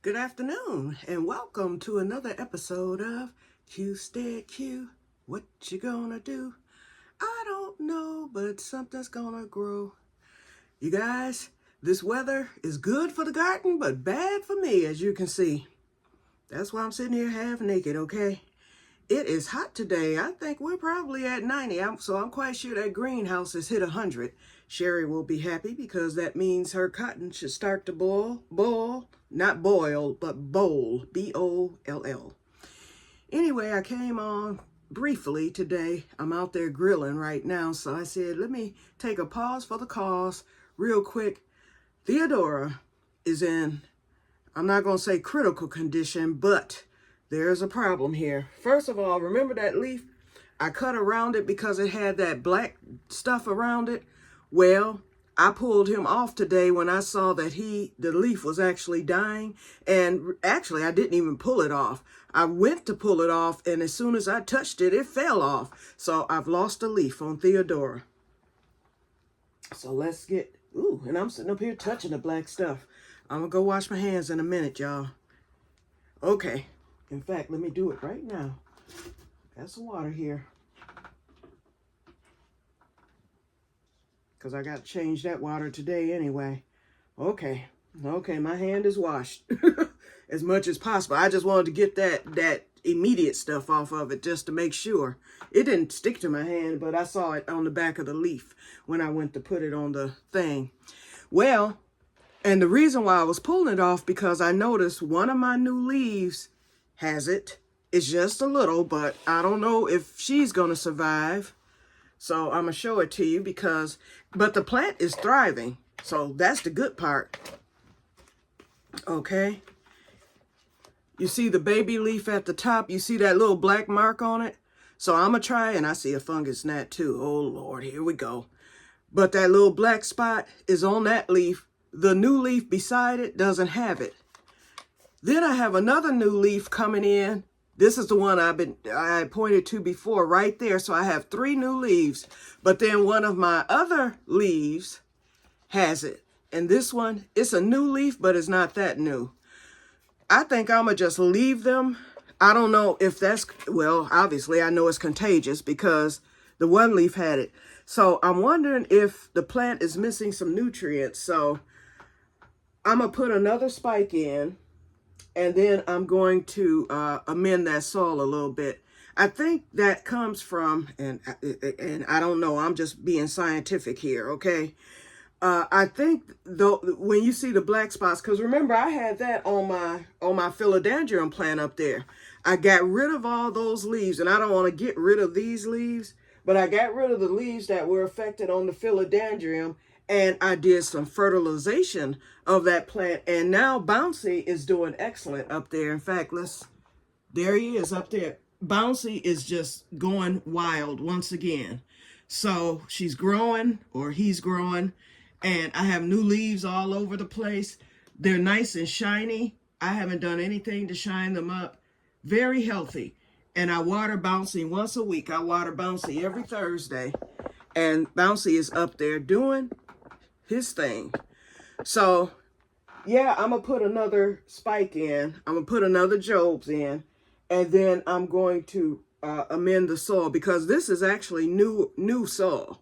Good afternoon, and welcome to another episode of Que-stead-Que. What you gonna do? I don't know, but something's gonna grow. You guys, this weather is good for the garden, but bad for me, as you can see. That's why I'm sitting here half naked, okay? It is hot today. I think we're probably at 90, so I'm quite sure that greenhouse has hit 100. Sherry will be happy because that means her cotton should start to boil, not boil, but boll, B-O-L-L. Anyway, I came on briefly today. I'm out there grilling right now, so I said, let me take a pause for the cause real quick. Theodora is in, I'm not going to say critical condition, but there's a problem here. First of all, remember that leaf? I cut around it because it had that black stuff around it. Well, I pulled him off today when I saw that the leaf was actually dying. And actually, I didn't even pull it off. I went to pull it off, and as soon as I touched it, it fell off. So I've lost a leaf on Theodora. So let's get, and I'm sitting up here touching the black stuff. I'm gonna go wash my hands in a minute, y'all. Okay. In fact, let me do it right now. Got some water here. Because I got to change that water today anyway. Okay, my hand is washed. As much as possible. I just wanted to get that immediate stuff off of it just to make sure. It didn't stick to my hand, but I saw it on the back of the leaf when I went to put it on the thing. Well, and the reason why I was pulling it off because I noticed one of my new leaves has it. It's just a little, but I don't know if she's going to survive. So I'm going to show it to you but the plant is thriving. So that's the good part. Okay. You see the baby leaf at the top? You see that little black mark on it? So I'm going to try, and I see a fungus gnat too. Oh, Lord, here we go. But that little black spot is on that leaf. The new leaf beside it doesn't have it. Then I have another new leaf coming in. This is the one I pointed to before right there. So I have 3 new leaves. But then one of my other leaves has it. And this one, it's a new leaf, but it's not that new. I think I'm going to just leave them. I don't know if that's, well, obviously I know it's contagious because the one leaf had it. So I'm wondering if the plant is missing some nutrients. So I'm going to put another spike in. And then I'm going to amend that soil a little bit. I think that comes from, and I don't know, I'm just being scientific here, okay? I think though when you see the black spots, because remember I had that on my philodendron plant up there. I got rid of all those leaves, and I don't want to get rid of these leaves, but I got rid of the leaves that were affected on the philodendron. And I did some fertilization of that plant. And now Bouncy is doing excellent up there. In fact, there he is up there. Bouncy is just going wild once again. So she's growing, or he's growing. And I have new leaves all over the place. They're nice and shiny. I haven't done anything to shine them up. Very healthy. And I water Bouncy once a week. I water Bouncy every Thursday. And Bouncy is up there doing his thing. So yeah, I'm gonna put another spike in. I'm gonna put another Jobs in, and then I'm going to amend the soil because this is actually new soil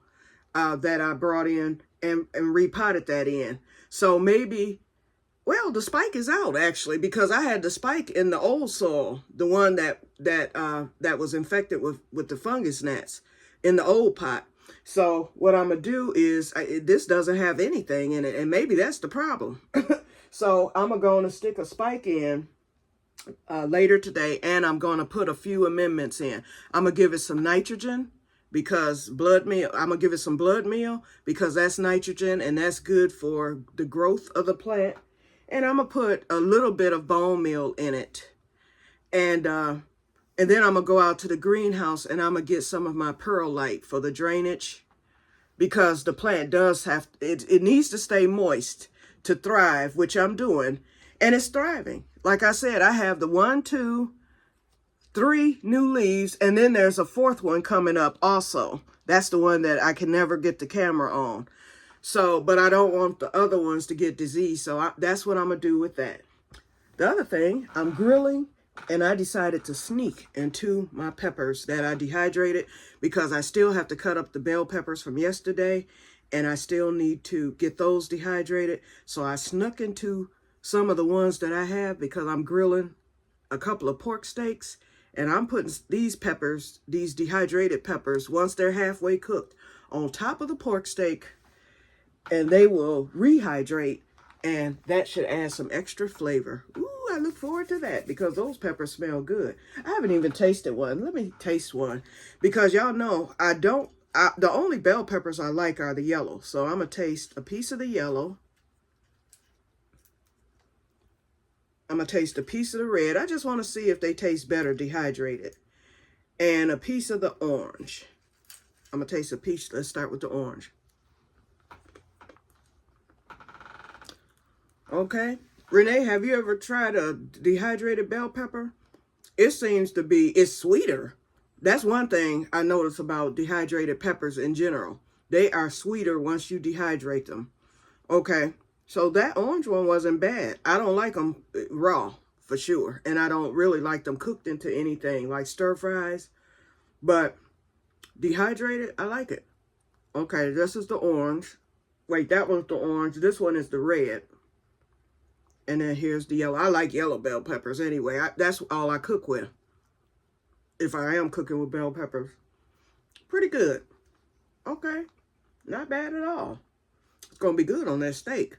that I brought in and repotted that in. So maybe, well, the spike is out actually because I had the spike in the old soil, the one that was infected with the fungus gnats in the old pot. So what I'm going to do is, this doesn't have anything in it, and maybe that's the problem. So I'm going to stick a spike in later today, and I'm going to put a few amendments in. I'm going to give it some nitrogen because I'm going to give it some blood meal because that's nitrogen, and that's good for the growth of the plant. And I'm going to put a little bit of bone meal in it. And then I'm going to go out to the greenhouse and I'm going to get some of my perlite for the drainage because the plant does it needs to stay moist to thrive, which I'm doing, and it's thriving. Like I said, I have the 1, 2, 3 new leaves, and then there's a 4th one coming up also. That's the one that I can never get the camera on. So, but I don't want the other ones to get disease, so that's what I'm going to do with that. The other thing, I'm grilling, and I decided to sneak into my peppers that I dehydrated because I still have to cut up the bell peppers from yesterday, and I still need to get those dehydrated. So I snuck into some of the ones that I have because I'm grilling a couple of pork steaks, and I'm putting these peppers, these dehydrated peppers, once they're halfway cooked, on top of the pork steak, and they will rehydrate, and that should add some extra flavor. Ooh, I look forward to that because those peppers smell good. I haven't even tasted one. Let me taste one because y'all know the only bell peppers I like are the yellow. So I'm going to taste a piece of the yellow. I'm going to taste a piece of the red. I just want to see if they taste better dehydrated. And a piece of the orange. I'm going to taste a piece. Let's start with the orange. Okay. Renee, have you ever tried a dehydrated bell pepper? It seems to be, it's sweeter. That's one thing I notice about dehydrated peppers in general. They are sweeter once you dehydrate them. Okay. So that orange one wasn't bad. I don't like them raw, for sure. And I don't really like them cooked into anything, like stir fries. But dehydrated, I like it. Okay, this is the orange. Wait, that one's the orange. This one is the red. And then here's the yellow. I like yellow bell peppers anyway. That's all I cook with. If I am cooking with bell peppers. Pretty good. Okay. Not bad at all. It's going to be good on that steak.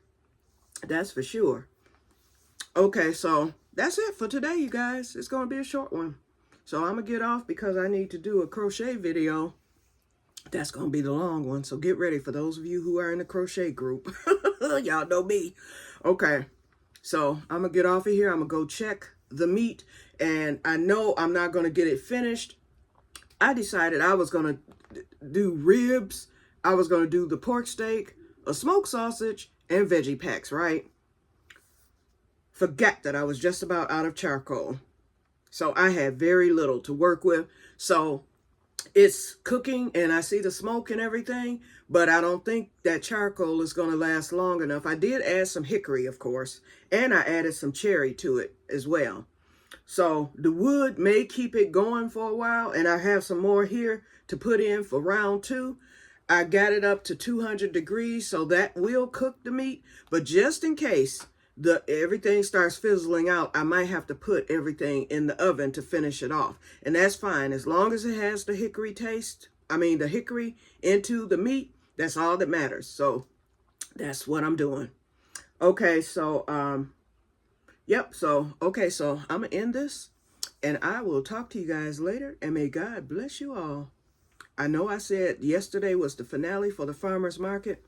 That's for sure. Okay, so that's it for today, you guys. It's going to be a short one. So I'm going to get off because I need to do a crochet video. That's going to be the long one. So get ready for those of you who are in the crochet group. Y'all know me. Okay. So I'm going to get off of here. I'm going to go check the meat. And I know I'm not going to get it finished. I decided I was going to do ribs. I was going to do the pork steak, a smoked sausage, and veggie packs, right? Forgot that I was just about out of charcoal. So I had very little to work with. So it's cooking and I see the smoke and everything, but I don't think that charcoal is going to last long enough. I did add some hickory, of course, and I added some cherry to it as well. So the wood may keep it going for a while, and I have some more here to put in for round 2. I got it up to 200 degrees, so that will cook the meat. But just in case everything starts fizzling out, I might have to put everything in the oven to finish it off. And that's fine. As long as it has the hickory taste, the hickory into the meat, that's all that matters. So that's what I'm doing. Okay, so, yep. So, okay, so I'm going to end this, and I will talk to you guys later, and may God bless you all. I know I said yesterday was the finale for the farmer's market,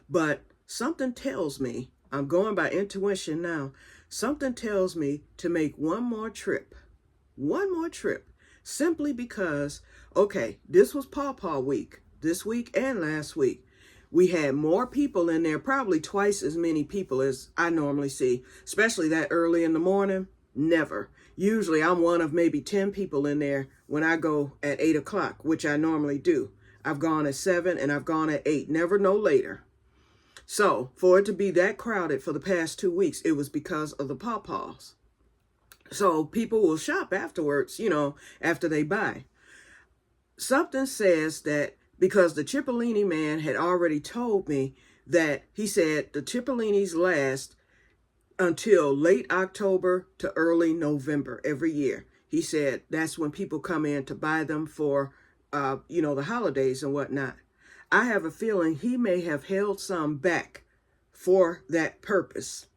but something tells me, I'm going by intuition now, something tells me to make one more trip, simply because, okay, this was Pawpaw week, this week and last week. We had more people in there, probably twice as many people as I normally see, especially that early in the morning. Never. Usually I'm one of maybe 10 people in there when I go at 8 o'clock, which I normally do. I've gone at 7 and I've gone at 8, never no later. So for it to be that crowded for the past 2 weeks, it was because of the pawpaws. So people will shop afterwards, after they buy. Something says that because the Cipollini man had already told me that he said the Cipolinis last until late October to early November every year. He said that's when people come in to buy them for, the holidays and whatnot. I have a feeling he may have held some back for that purpose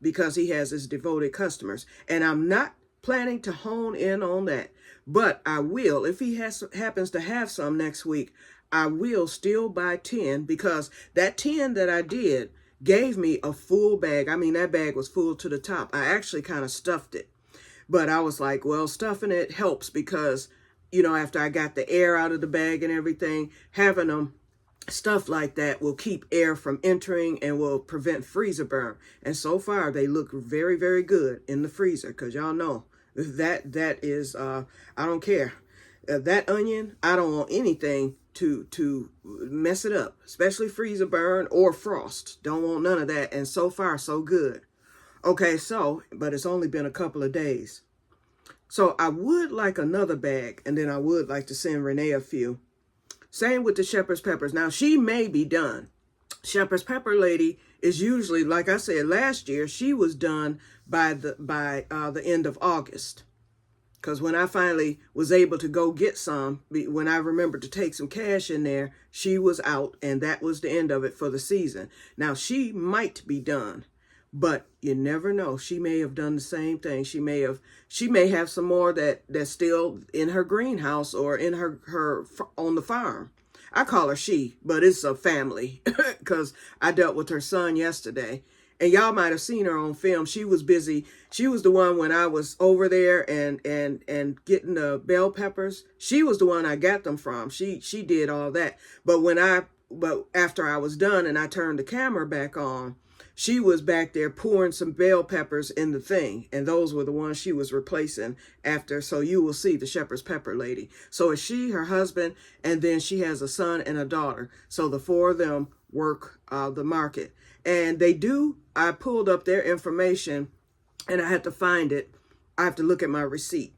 because he has his devoted customers. And I'm not planning to hone in on that, but I will. If he happens to have some next week, I will still buy 10 because that 10 that I did gave me a full bag. That bag was full to the top. I actually kind of stuffed it. But I was like, well, stuffing it helps because, after I got the air out of the bag and everything, having them stuff like that will keep air from entering and will prevent freezer burn. And so far, they look very, very good in the freezer because y'all know that is, I don't care. That onion, I don't want anything to mess it up, especially freezer burn or frost. Don't want none of that. And so far, so good. Okay, so, but it's only been a couple of days. So I would like another bag, and then I would like to send Renee a few. Same with the shepherd's peppers. Now, she may be done. Shepherd's pepper lady is usually, like I said, last year, she was done by the end of August. Because when I finally was able to go get some, when I remembered to take some cash in there, she was out, and that was the end of it for the season. Now, she might be done, but you never know. She may have done the same thing. She may have some more that's still in her greenhouse or in her on the farm. I call her she, but it's a family because I dealt with her son yesterday. And y'all might have seen her on film. She was busy. She was the one when I was over there and getting the bell peppers. She was the one I got them from. She did all that. But after I was done and I turned the camera back on, she was back there pouring some bell peppers in the thing. And those were the ones she was replacing after. So you will see the shepherd's pepper lady. So it's she, her husband, and then she has a son and a daughter. So the four of them work the market. And I pulled up their information and I had to find it. I have to look at my receipt.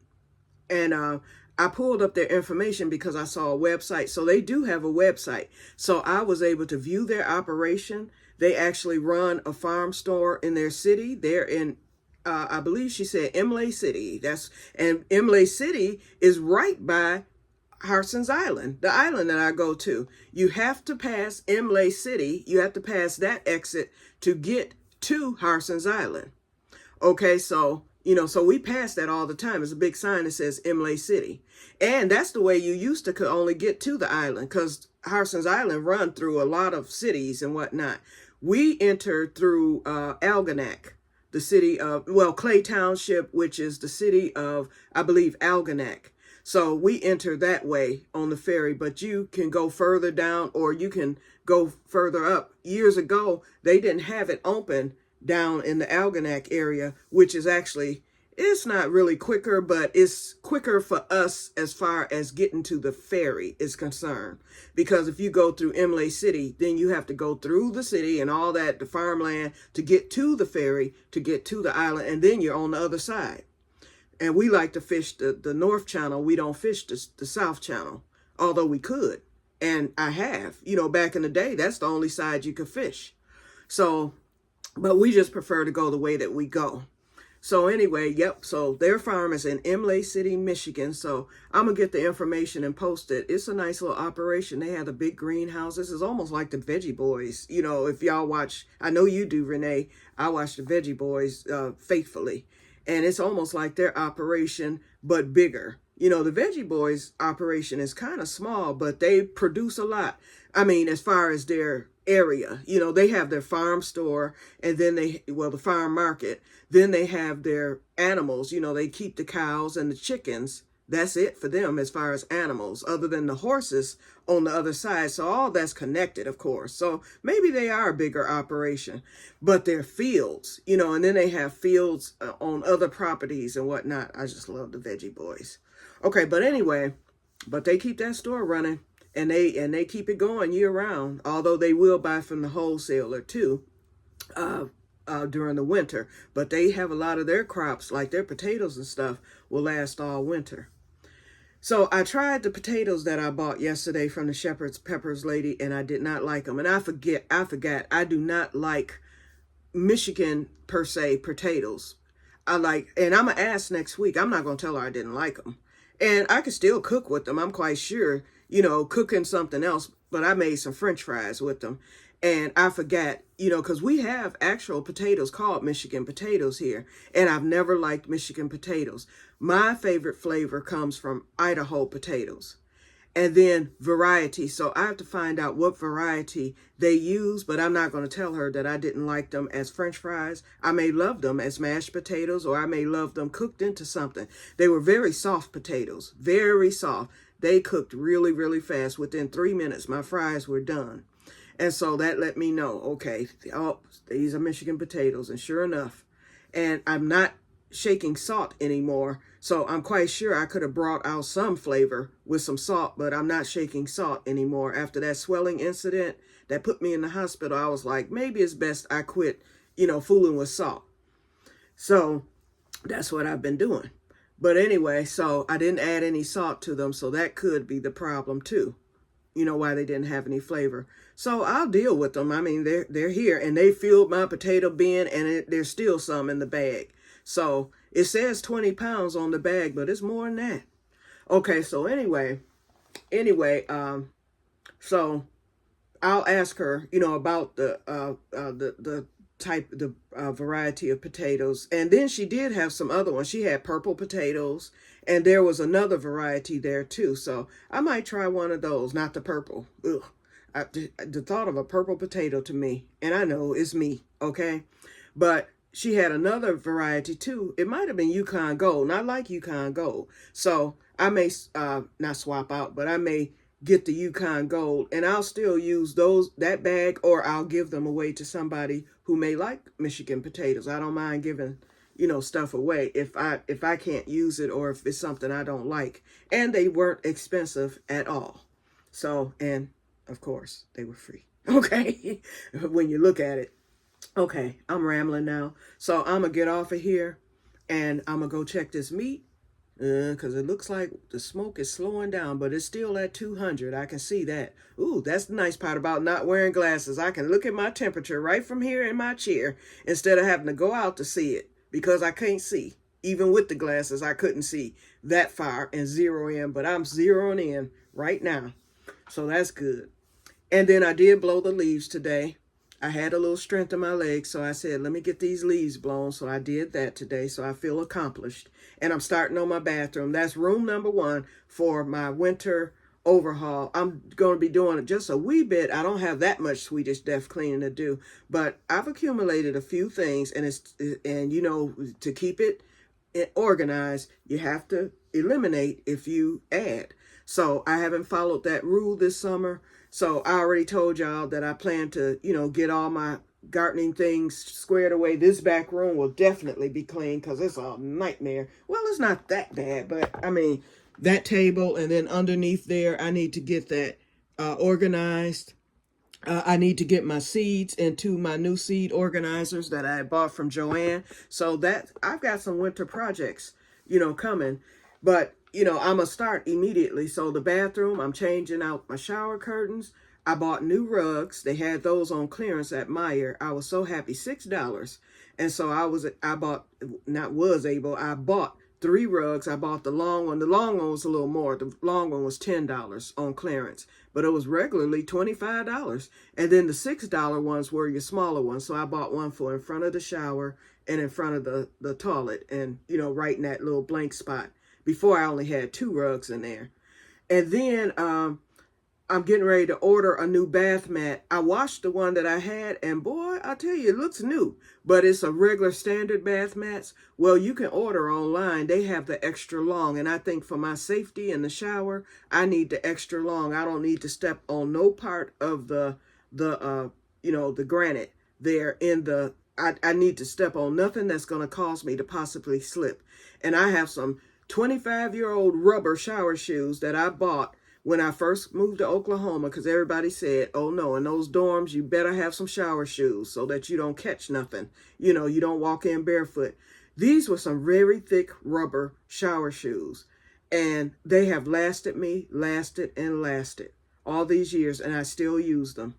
And I pulled up their information because I saw a website. So they do have a website. So I was able to view their operation. They actually run a farm store in their city. They're in, I believe she said Imlay City. And Imlay City is right by Harson's Island, the island that I go to. You have to pass Imlay City. You have to pass that exit to get to Harson's Island. Okay, so, so we pass that all the time. There's a big sign that says Imlay City. And that's the way you used to could only get to the island because Harson's Island run through a lot of cities and whatnot. We entered through Algonac, the city of, Clay Township, which is the city of, I believe, Algonac. So we enter that way on the ferry, but you can go further down or you can go further up. Years ago, they didn't have it open down in the Algonac area, which is actually, it's not really quicker, but it's quicker for us as far as getting to the ferry is concerned. Because if you go through Imlay City, then you have to go through the city and all that, the farmland, to get to the ferry, to get to the island, and then you're on the other side. And we like to fish the North Channel. We don't fish the South Channel, although we could. And I have, back in the day, that's the only side you could fish. So, but we just prefer to go the way that we go. So anyway, yep. So their farm is in Imlay City, Michigan. So I'm going to get the information and post it. It's a nice little operation. They have a big greenhouse. This is almost like the Veggie Boys. If y'all watch, I know you do, Renee. I watch the Veggie Boys faithfully. And it's almost like their operation, but bigger. The Veggie Boys operation is kind of small, but they produce a lot. I mean, as far as their area, they have their farm store and then the farm market. Then they have their animals, they keep the cows and the chickens. That's it for them as far as animals, other than the horses on the other side. So all that's connected, of course. So maybe they are a bigger operation, but they're fields, and then they have fields on other properties and whatnot. I just love the Veggie Boys. Okay, but anyway, but they keep that store running and they keep it going year round, although they will buy from the wholesaler too. During the winter, but they have a lot of their crops, like their potatoes and stuff, will last all winter. So I tried the potatoes that I bought yesterday from the shepherd's peppers lady, and I did not like them. And I forgot, I do not like Michigan per se potatoes. And I'm gonna ask next week. I'm not gonna tell her I didn't like them, and I could still cook with them. I'm quite sure, cooking something else. But I made some French fries with them. And I forgot, because we have actual potatoes called Michigan potatoes here. And I've never liked Michigan potatoes. My favorite flavor comes from Idaho potatoes. And then variety. So I have to find out what variety they use. But I'm not going to tell her that I didn't like them as French fries. I may love them as mashed potatoes, or I may love them cooked into something. They were very soft potatoes. Very soft. They cooked really, really fast. Within 3 minutes, my fries were done. And so that let me know, okay, these are Michigan potatoes. And sure enough, and I'm not shaking salt anymore. So I'm quite sure I could have brought out some flavor with some salt, but I'm not shaking salt anymore. After that swelling incident that put me in the hospital, I was like, maybe it's best I quit, fooling with salt. So that's what I've been doing. But anyway, so I didn't add any salt to them, so that could be the problem too. You know, why they didn't have any flavor. So I'll deal with them. I mean, they're here, and they filled my potato bin, and there's still some in the bag. So it says 20 pounds on the bag, but it's more than that. Okay, so anyway, so I'll ask her, you know, about the type, the variety of potatoes. And then she did have some other ones. She had purple potatoes, and there was another variety there too. So I might try one of those, not the purple. Ugh. The thought of a purple potato to me, and I know it's me, okay? But she had another variety too. It might have been Yukon Gold, and I like Yukon Gold. So I may not swap out, but I may get the Yukon Gold, and I'll still use that bag, or I'll give them away to somebody who may like Michigan potatoes. I don't mind giving, you know, stuff away if I can't use it, or if it's something I don't like. And they weren't expensive at all. So, and of course, they were free. Okay, when you look at it. Okay, I'm rambling now. So I'm going to get off of here, and I'm going to go check this meat, because it looks like the smoke is slowing down, but it's still at 200. I can see that. Ooh, that's the nice part about not wearing glasses. I can look at my temperature right from here in my chair instead of having to go out to see it, because I can't see. Even with the glasses, I couldn't see that far and zero in, but I'm zeroing in right now. So that's good. And then I did blow the leaves today. I had a little strength in my legs, so I said, let me get these leaves blown. So I did that today, so I feel accomplished. And I'm starting on my bathroom. That's room number 1 for my winter overhaul. I'm going to be doing it just a wee bit. I don't have that much Swedish Death cleaning to do, but I've accumulated a few things, and you know, to keep it organized, you have to eliminate if you add. So I haven't followed that rule this summer. So I already told y'all that I plan to, you know, get all my gardening things squared away. This back room will definitely be clean, because it's a nightmare. Well, it's not that bad, but I mean, that table and then underneath there, I need to get that organized. I need to get my seeds into my new seed organizers that I bought from Joanne. So that I've got some winter projects, you know, coming. But, you know, I'm going to start immediately. So the bathroom, I'm changing out my shower curtains. I bought new rugs. They had those on clearance at Meijer. I was so happy, $6. And so I bought 3 rugs. I bought the long one. The long one was a little more. The long one was $10 on clearance, but it was regularly $25. And then the $6 ones were your smaller ones. So I bought one for in front of the shower and in front of the toilet, and, you know, right in that little blank spot. Before, I only had 2 rugs in there. And then I'm getting ready to order a new bath mat. I washed the one that I had, and boy, I tell you, it looks new. But it's a regular standard bath mats. Well, you can order online. They have the extra long. And I think for my safety in the shower, I need the extra long. I don't need to step on no part of the granite there in the... I need to step on nothing that's going to cause me to possibly slip. And I have some 25-year-old rubber shower shoes that I bought when I first moved to Oklahoma, because everybody said, oh no, in those dorms, you better have some shower shoes so that you don't catch nothing. You know, you don't walk in barefoot. These were some very thick rubber shower shoes, and they have lasted all these years, and I still use them.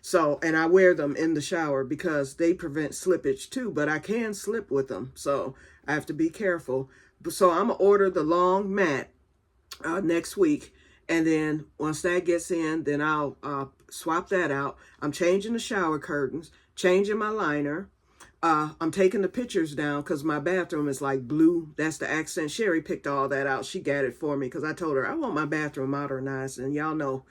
So, and I wear them in the shower because they prevent slippage too, but I can slip with them. So I have to be careful. So I'm going to order the long mat next week. And then once that gets in, then I'll swap that out. I'm changing the shower curtains, changing my liner. I'm taking the pictures down because my bathroom is like blue. That's the accent. Sherry picked all that out. She got it for me because I told her I want my bathroom modernized. And y'all know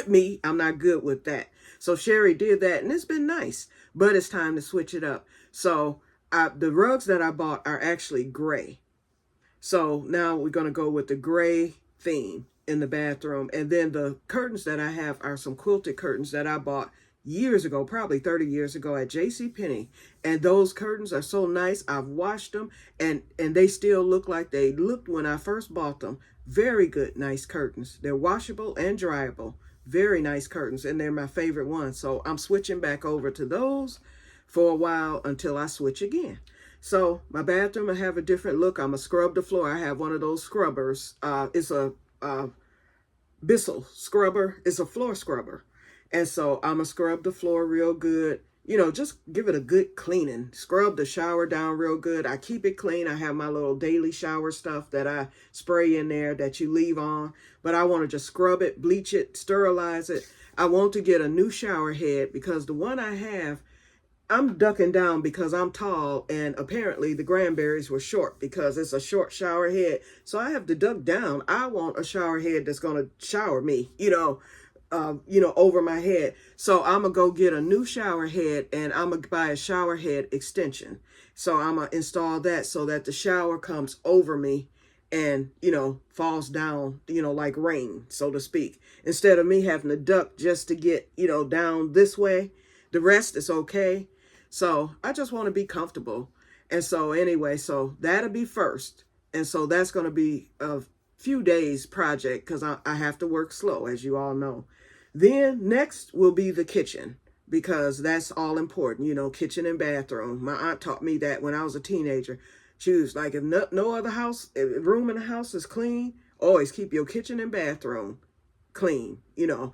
me, I'm not good with that. So Sherry did that, and it's been nice. But it's time to switch it up. So the rugs that I bought are actually gray. So now we're going to go with the gray theme in the bathroom. And then the curtains that I have are some quilted curtains that I bought years ago, probably 30 years ago at JCPenney. And those curtains are so nice. I've washed them, and they still look like they looked when I first bought them. Very good, nice curtains. They're washable and dryable. Very nice curtains, and they're my favorite ones. So I'm switching back over to those for a while until I switch again. So my bathroom will have a different look. I'm going to scrub the floor. I have one of those scrubbers. It's a Bissell scrubber. It's a floor scrubber. And so I'm going to scrub the floor real good. You know, just give it a good cleaning. Scrub the shower down real good. I keep it clean. I have my little daily shower stuff that I spray in there that you leave on. But I want to just scrub it, bleach it, sterilize it. I want to get a new shower head because the one I have, I'm ducking down because I'm tall, and apparently the Granberries were short because it's a short shower head. So I have to duck down. I want a shower head that's going to shower me, over my head. So I'm going to go get a new shower head, and I'm going to buy a shower head extension. So I'm going to install that so that the shower comes over me and, falls down, like rain, so to speak. Instead of me having to duck just to get, down this way, the rest is okay. So I just want to be comfortable. And so anyway, so that'll be first. And so that's going to be a few days project because I have to work slow, as you all know. Then next will be the kitchen because that's all important, kitchen and bathroom. My aunt taught me that when I was a teenager. She was like, if no other room in the house is clean, always keep your kitchen and bathroom clean,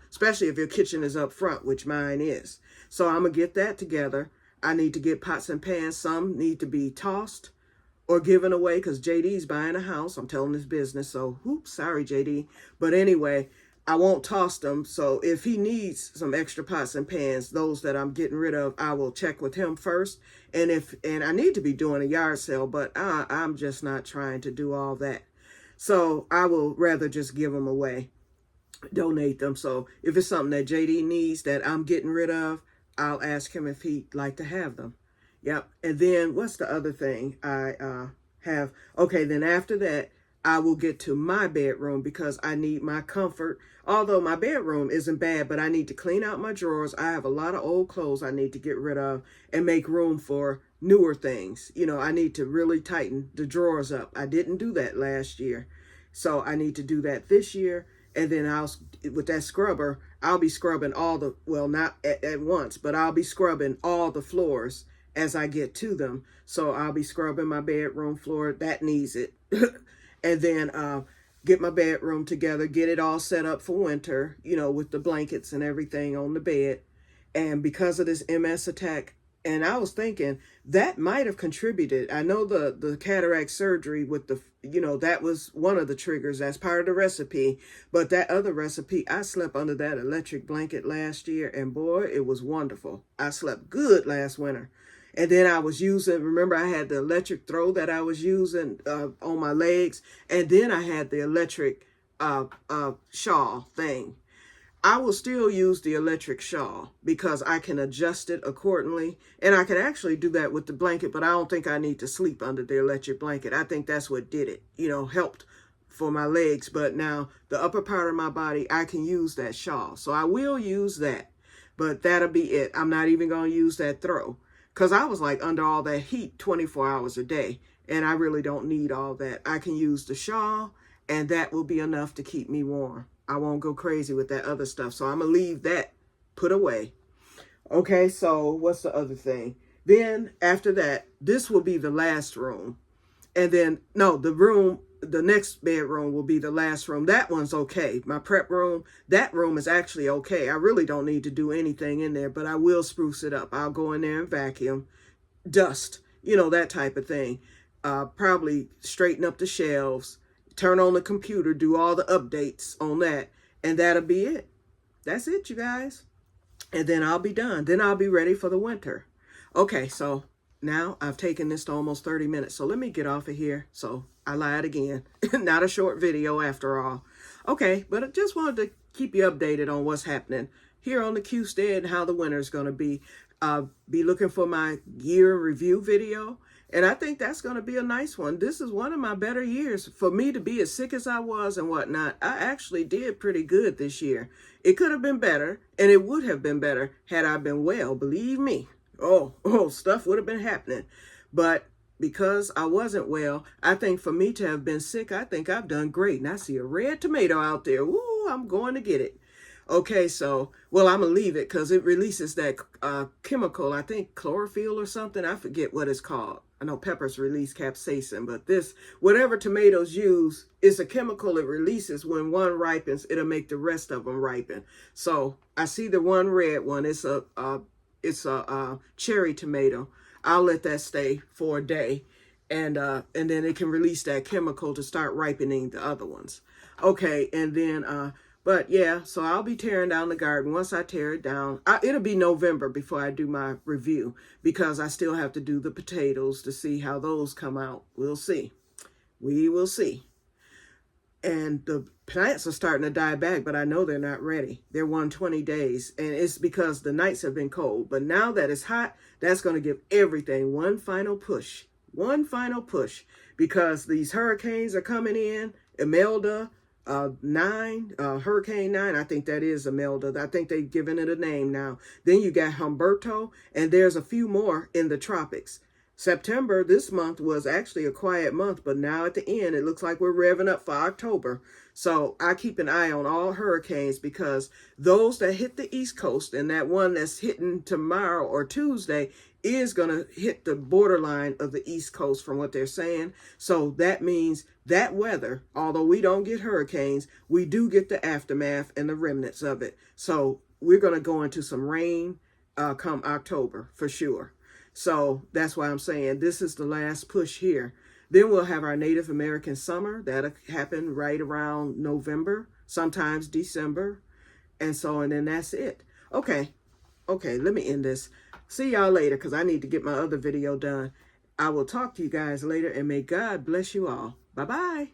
especially if your kitchen is up front, which mine is. So I'm going to get that together. I need to get pots and pans. Some need to be tossed or given away because JD's buying a house. I'm telling his business. So, oops, sorry, JD. But anyway, I won't toss them. So if he needs some extra pots and pans, those that I'm getting rid of, I will check with him first. And I need to be doing a yard sale, but I'm just not trying to do all that. So I will rather just give them away, donate them. So if it's something that JD needs that I'm getting rid of, I'll ask him if he'd like to have them. Yep. And then what's the other thing I have? Okay, then after that, I will get to my bedroom because I need my comfort. Although my bedroom isn't bad, but I need to clean out my drawers. I have a lot of old clothes I need to get rid of and make room for newer things. I need to really tighten the drawers up. I didn't do that last year. So I need to do that this year. And then with that scrubber, I'll be scrubbing not at once, but I'll be scrubbing all the floors as I get to them. So I'll be scrubbing my bedroom floor. That needs it. And then get my bedroom together, get it all set up for winter, with the blankets and everything on the bed. And because of this MS attack, and I was thinking that might have contributed. I know the cataract surgery with that was one of the triggers. That's part of the recipe. But that other recipe, I slept under that electric blanket last year. And boy, it was wonderful. I slept good last winter. And then I was remember I had the electric throw that I was using on my legs. And then I had the electric shawl thing. I will still use the electric shawl because I can adjust it accordingly. And I can actually do that with the blanket, but I don't think I need to sleep under the electric blanket. I think that's what did it, helped for my legs. But now the upper part of my body, I can use that shawl. So I will use that, but that'll be it. I'm not even going to use that throw because I was like under all that heat 24 hours a day. And I really don't need all that. I can use the shawl and that will be enough to keep me warm. I won't go crazy with that other stuff. So I'm going to leave that put away. Okay, so what's the other thing? Then after that, this will be the last room. And then, no, the next bedroom will be the last room. That one's okay. My prep room, that room is actually okay. I really don't need to do anything in there, but I will spruce it up. I'll go in there and vacuum, dust, that type of thing. Probably straighten up the shelves. Turn on the computer, do all the updates on that, and that'll be it. That's it, you guys. And then I'll be done. Then I'll be ready for the winter. Okay, so now I've taken this to almost 30 minutes, so let me get off of here. So I lied again. Not a short video after all. Okay, but I just wanted to keep you updated on what's happening here on the Que-stead and how the winter is going to be. Be looking for my year review video. And I think that's going to be a nice one. This is one of my better years. For me to be as sick as I was and whatnot, I actually did pretty good this year. It could have been better, and it would have been better had I been well, believe me. Oh, stuff would have been happening. But because I wasn't well, I think for me to have been sick, I think I've done great. And I see a red tomato out there. Woo, I'm going to get it. Okay, so, I'm going to leave it because it releases that chemical, I think chlorophyll or something. I forget what it's called. I know peppers release capsaicin, but this, whatever tomatoes use, is a chemical it releases. When one ripens, it'll make the rest of them ripen. So I see the one red one. It's a cherry tomato. I'll let that stay for a day, and then it can release that chemical to start ripening the other ones. Okay, and then but yeah, so I'll be tearing down the garden. Once I tear it down, it'll be November before I do my review, because I still have to do the potatoes to see how those come out. We'll see. We will see. And the plants are starting to die back, but I know they're not ready. They're 120 days, and it's because the nights have been cold. But now that it's hot, that's going to give everything one final push. One final push, because these hurricanes are coming in. Imelda, Hurricane 9, I think that is Imelda. I think they've given it a name now. Then you got Humberto, and there's a few more in the tropics. September, this month, was actually a quiet month, but now at the end, it looks like we're revving up for October. So I keep an eye on all hurricanes, because those that hit the East Coast, and that one that's hitting tomorrow or Tuesday is going to hit the borderline of the East Coast from what they're saying. So that means that weather, although we don't get hurricanes, we do get the aftermath and the remnants of it. So we're going to go into some rain come October for sure. So that's why I'm saying this is the last push here. Then we'll have our Native American summer. That'll happen right around November, sometimes December. And then that's it. Okay, let me end this. See y'all later, because I need to get my other video done. I will talk to you guys later, and may God bless you all. Bye-bye.